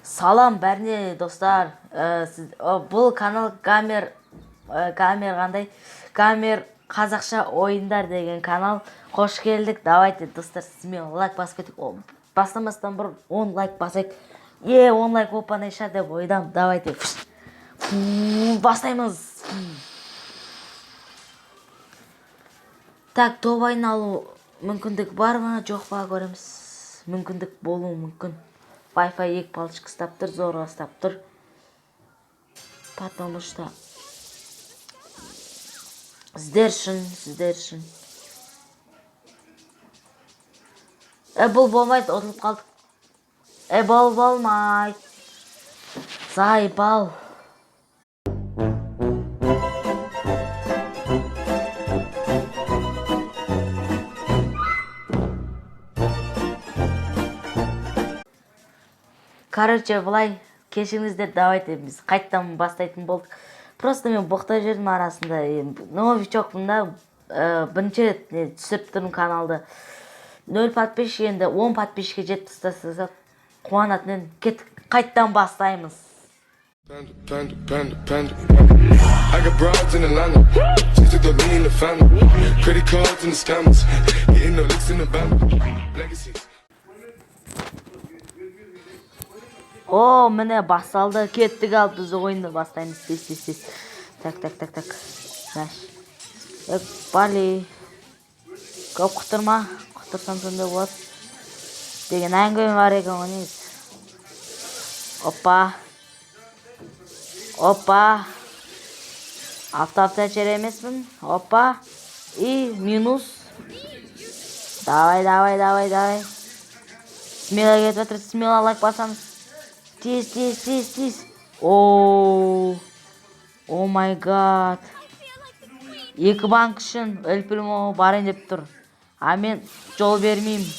Салам бәріне достар. Бұл канал Гамер қандай? Гамер қазақша ойындар деген канал. Қош келдік. Давайте достар, сізмен лайк басып кетейік. Бастамастан бұрын 10 лайк басайық. 10 лайк опанайша деп ойдам. Давайте. Бастаймыз. Так, топ алу мүмкіндік бар ма, жоқ па көреміз. Мүмкіндік болуы мүмкін. Wi-Fi 2 палочка ұстап тұр, зорға ұстап тұр. Потому что сіздер үшін. Бұл болмайды, отылып қалдық. Бұл болмайды. Зайбал. Короче, былай кешіңіздер, давайте біз қайттан бастайтын болдық. Просто мен боқта жердің арасында новичокпын да, бірінші рет түсіріп тұрмын каналды. 0 подписчик, енді 10 подписчикке жетіп ұстаса қуанатын. Кеттік, қайттан бастаймыз. I got broads in Atlanta, just to throw me in the family. Credit cards and the scammers, getting no licks in the band. Legacies. О, міне басталды. Кеттік алып біз ойынды бастаймыз. Тез. Так. Мәш. Бали. Көп құтырма. Құтырсам сонда болады. Деген әңгіме бар екен ойнайыз. Опа. Авто жер емеспін. Опа. И минус. Давай. Смело кетіп жатыр. Смело лайк басамыз. Тез. О май гад. Екі банк үшін өлпілім барайын деп тұр. А мен жол бермеймін.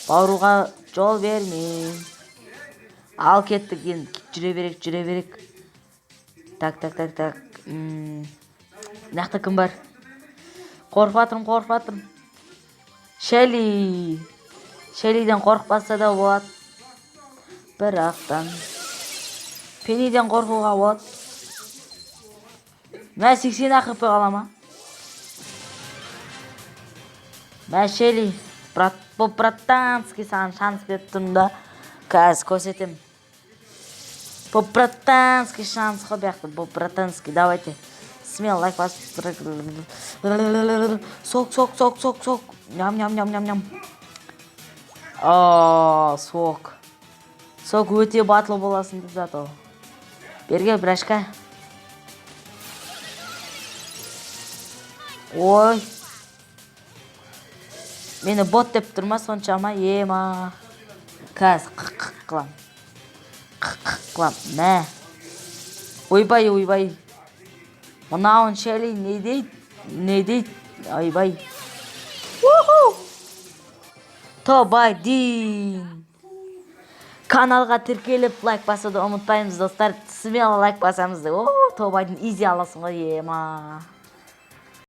Бауыруға жол бермеймін. Ал кеттік енді. Жүре берек. Так. Нақты кім бар? Қорқып атырым. Шеллиден қорқпаса да болады. Бірақтан. Пениден қорқуға болады. Мә 80 ақып қалама. Мә Шелли. По-братански саған шанс беріп тұрмын да. Қазір көрсетем. По-братански шанс қобяқты. По-братански. Давайте. Смело лайк басып. Сок. Ням. Сок өте батыл боласын деп зато. Берге брашка. Ой. Мені бот деп тұрма соншама. Ема. Кәз қылам. Мә. Ойбай. Мынауын Шелли не дейді? Ойбай. Тобайдин. Каналға тіркеліп лайк басуды ұмытпаймыз достар. Смело лайк басамызды. Тобайдин изи аласың ғой, ема.